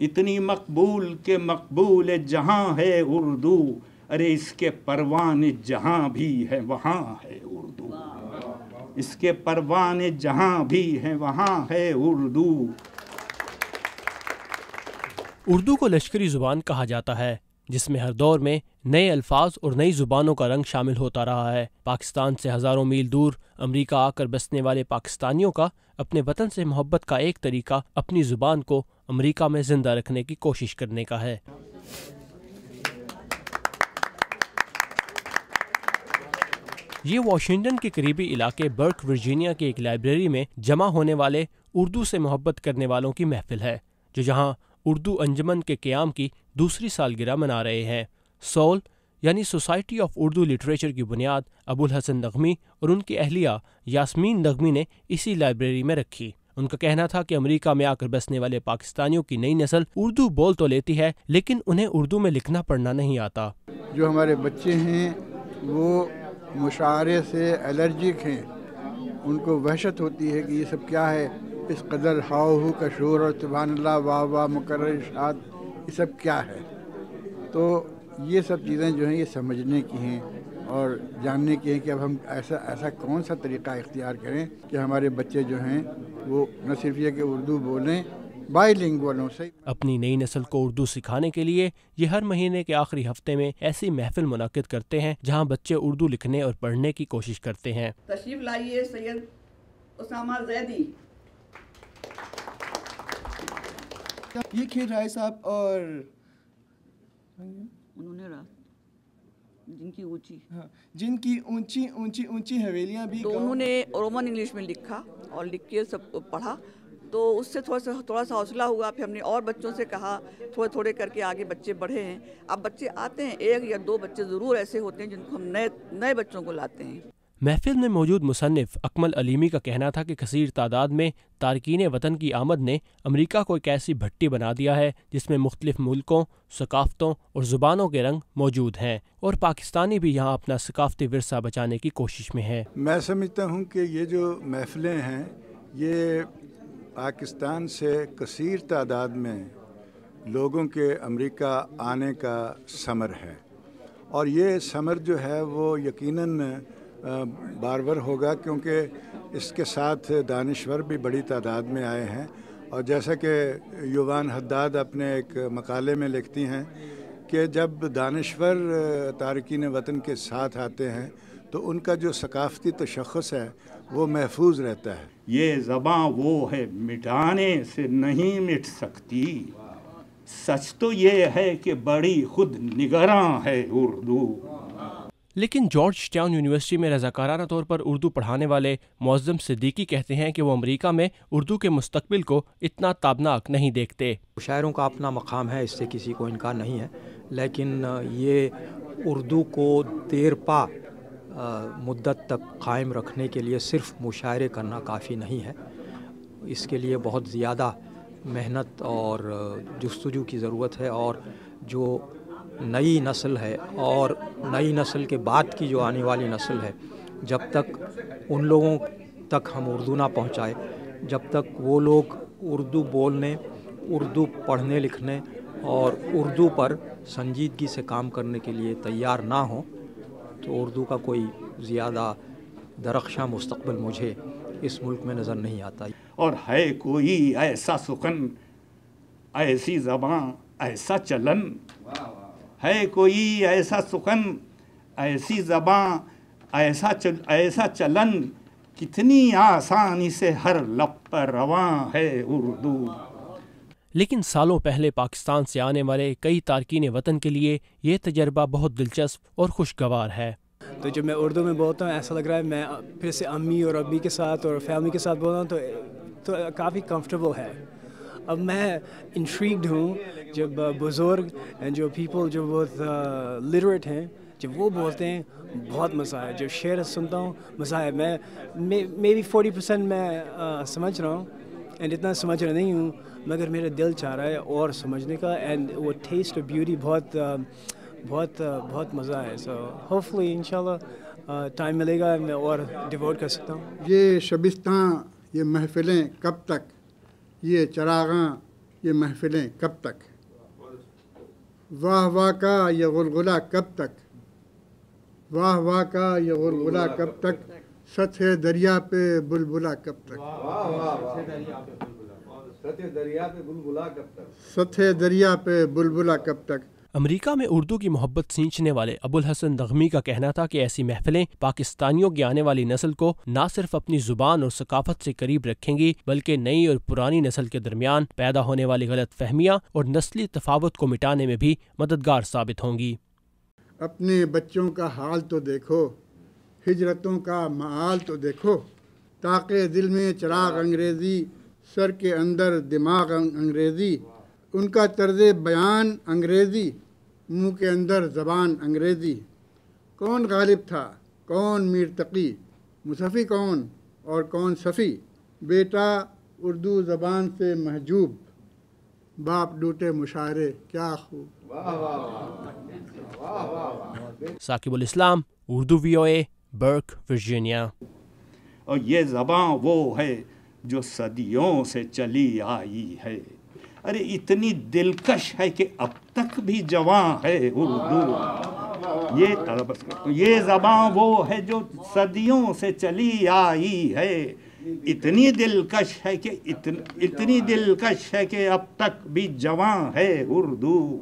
اتنی مقبول کہ مقبول جہاں ہے اردو، ارے اس کے پروان جہاں بھی ہے وہاں ہے اردو، اس کے پروان جہاں بھی ہے وہاں ہے اردو۔ اردو کو لشکری زبان کہا جاتا ہے، جس میں ہر دور میں نئے الفاظ اور نئی زبانوں کا رنگ شامل ہوتا رہا ہے۔ پاکستان سے ہزاروں میل دور امریکہ آ کر بسنے والے پاکستانیوں کا اپنے وطن سے محبت کا ایک طریقہ اپنی زبان کو امریکہ میں زندہ رکھنے کی کوشش کرنے کا ہے۔ یہ واشنگٹن کے قریبی علاقے برک ورجینیا کی ایک لائبریری میں جمع ہونے والے اردو سے محبت کرنے والوں کی محفل ہے، جو جہاں اردو انجمن کے قیام کی دوسری سالگرہ منا رہے ہیں۔ سول یعنی سوسائٹی آف اردو لٹریچر کی بنیاد ابو الحسن نغمی اور ان کی اہلیہ یاسمین نغمی نے اسی لائبریری میں رکھی۔ ان کا کہنا تھا کہ امریکہ میں آ کر بسنے والے پاکستانیوں کی نئی نسل اردو بول تو لیتی ہے، لیکن انہیں اردو میں لکھنا پڑھنا نہیں آتا۔ جو ہمارے بچے ہیں وہ مشاعرے سے الرجک ہیں، ان کو وحشت ہوتی ہے کہ یہ سب کیا ہے، اس قدر ہاؤ ہو کا شور اور سبحان اللہ واہ واہ مکرر ارشاد، یہ سب کیا ہے۔ تو یہ سب چیزیں جو ہیں یہ سمجھنے کی ہیں اور جاننے کی ہیں کہ اب ہم ایسا کون سا طریقہ اختیار کریں کہ ہمارے بچے جو ہیں وہ نہ صرف یہ کہ اردو بولیں بائی لنگوالوں سے۔ اپنی نئی نسل کو اردو سکھانے کے لیے یہ ہر مہینے کے آخری ہفتے میں ایسی محفل منعقد کرتے ہیں جہاں بچے اردو لکھنے اور پڑھنے کی کوشش کرتے ہیں۔ تشریف لائیے سید اسامہ زیدی۔ یہ کھیل رائے صاحب اور انہوں نے جن کی اونچی حویلیاں بھی، تو انہوں نے رومن انگلش میں لکھا اور لکھ کے سب کو پڑھا، تو اس سے تھوڑا سا حوصلہ ہوا۔ پھر ہم نے اور بچوں سے کہا، تھوڑے کر کے آگے بچے بڑھے ہیں۔ اب بچے آتے ہیں، ایک یا دو بچے ضرور ایسے ہوتے ہیں جن کو ہم نئے بچوں کو لاتے ہیں۔ محفل میں موجود مصنف اکمل علیمی کا کہنا تھا کہ کثیر تعداد میں تارکین وطن کی آمد نے امریکہ کو ایک ایسی بھٹی بنا دیا ہے جس میں مختلف ملکوں، ثقافتوں اور زبانوں کے رنگ موجود ہیں، اور پاکستانی بھی یہاں اپنا ثقافتی ورثہ بچانے کی کوشش میں ہے۔ میں سمجھتا ہوں کہ یہ جو محفلیں ہیں یہ پاکستان سے کثیر تعداد میں لوگوں کے امریکہ آنے کا ثمر ہے، اور یہ ثمر جو ہے وہ یقیناً بارور ہوگا، کیونکہ اس کے ساتھ دانشور بھی بڑی تعداد میں آئے ہیں۔ اور جیسا کہ یووان حداد اپنے ایک مقالے میں لکھتی ہیں کہ جب دانشور تارکین وطن کے ساتھ آتے ہیں تو ان کا جو ثقافتی تشخص ہے وہ محفوظ رہتا ہے۔ یہ زباں وہ ہے مٹانے سے نہیں مٹ سکتی، سچ تو یہ ہے کہ بڑی خود نگراں ہے اردو۔ لیکن جارج ٹاؤن یونیورسٹی میں رضاکارانہ طور پر اردو پڑھانے والے معظم صدیقی کہتے ہیں کہ وہ امریکہ میں اردو کے مستقبل کو اتنا تابناک نہیں دیکھتے۔ شاعروں کا اپنا مقام ہے، اس سے کسی کو انکار نہیں ہے، لیکن یہ اردو کو دیر پا مدت تک قائم رکھنے کے لیے صرف مشاعرے کرنا کافی نہیں ہے۔ اس کے لیے بہت زیادہ محنت اور جستجو کی ضرورت ہے، اور جو نئی نسل ہے اور نئی نسل کے بعد کی جو آنے والی نسل ہے، جب تک ان لوگوں تک ہم اردو نہ پہنچائے، جب تک وہ لوگ اردو بولنے، اردو پڑھنے لکھنے اور اردو پر سنجیدگی سے کام کرنے کے لیے تیار نہ ہوں، تو اردو کا کوئی زیادہ درخشاں مستقبل مجھے اس ملک میں نظر نہیں آتا۔ اور ہے کوئی ایسا سخن، ایسی زباں، ایسا چلن، ہے کوئی ایسا سخن، ایسی زباں، ایسا چلن، کتنی آسانی سے ہر لب پر رواں ہے اردو۔ لیکن سالوں پہلے پاکستان سے آنے والے کئی تارکین وطن کے لیے یہ تجربہ بہت دلچسپ اور خوشگوار ہے۔ تو جب میں اردو میں بولتا ہوں ایسا لگ رہا ہے میں پھر سے امی اور ابی کے ساتھ اور فیملی کے ساتھ بول رہا ہوں، تو کافی کمفرٹیبل ہے۔ اب میں انٹریگڈ ہوں جب بزرگ جو پیپل جو بہت لٹریٹ ہیں جب وہ بولتے ہیں، بہت مزہ ہے۔ جب شعر سنتا ہوں مزہ ہے۔ میں میری 40% میں سمجھ رہا ہوں، اینڈ اتنا سمجھ رہا نہیں ہوں، مگر میرا دل چاہ رہا ہے اور سمجھنے کا، اینڈ وہ ٹیسٹ اور بیوٹی بہت مزہ ہے۔ سو ہوپفلی انشاءاللہ ٹائم ملے گا میں اور ڈیووٹ کر سکتا ہوں۔ یہ شبستان، یہ محفلیں کب تک، یہ چراغاں یہ محفلیں کب تک؟ واہ واہ کا یہ غلغلہ کب تک؟ واہ واہ کا یہ غلغلہ کب تک؟ سطح دریا پہ بلبلا کب تک؟ سطح دریا پہ بلبلا کب تک؟ امریکہ میں اردو کی محبت سینچنے والے ابوالحسن نغمی کا کہنا تھا کہ ایسی محفلیں پاکستانیوں کی آنے والی نسل کو نہ صرف اپنی زبان اور ثقافت سے قریب رکھیں گی بلکہ نئی اور پرانی نسل کے درمیان پیدا ہونے والی غلط فہمیاں اور نسلی تفاوت کو مٹانے میں بھی مددگار ثابت ہوں گی۔ اپنے بچوں کا حال تو دیکھو، ہجرتوں کا معال تو دیکھو، تاکہ دل میں چراغ انگریزی، سر کے اندر دماغ انگریزی، ان کا طرز بیان انگریزی، منہ کے اندر زبان انگریزی۔ کون غالب تھا، کون میر تقی، مصفی کون اور کون صفی، بیٹا اردو زبان سے محجوب، باپ ڈوٹے مشاعرے کیا خوب۔ ثاقب الاسلام، اردو VOA، برک، ورجینیا۔ اور یہ زبان وہ ہے جو صدیوں سے چلی آئی ہے، ارے اتنی دلکش ہے کہ اب تک بھی جوان ہے اردو۔ یہ زبان وہ ہے جو صدیوں سے چلی آئی ہے، اتنی دلکش ہے کہ اب تک بھی جوان ہے اردو۔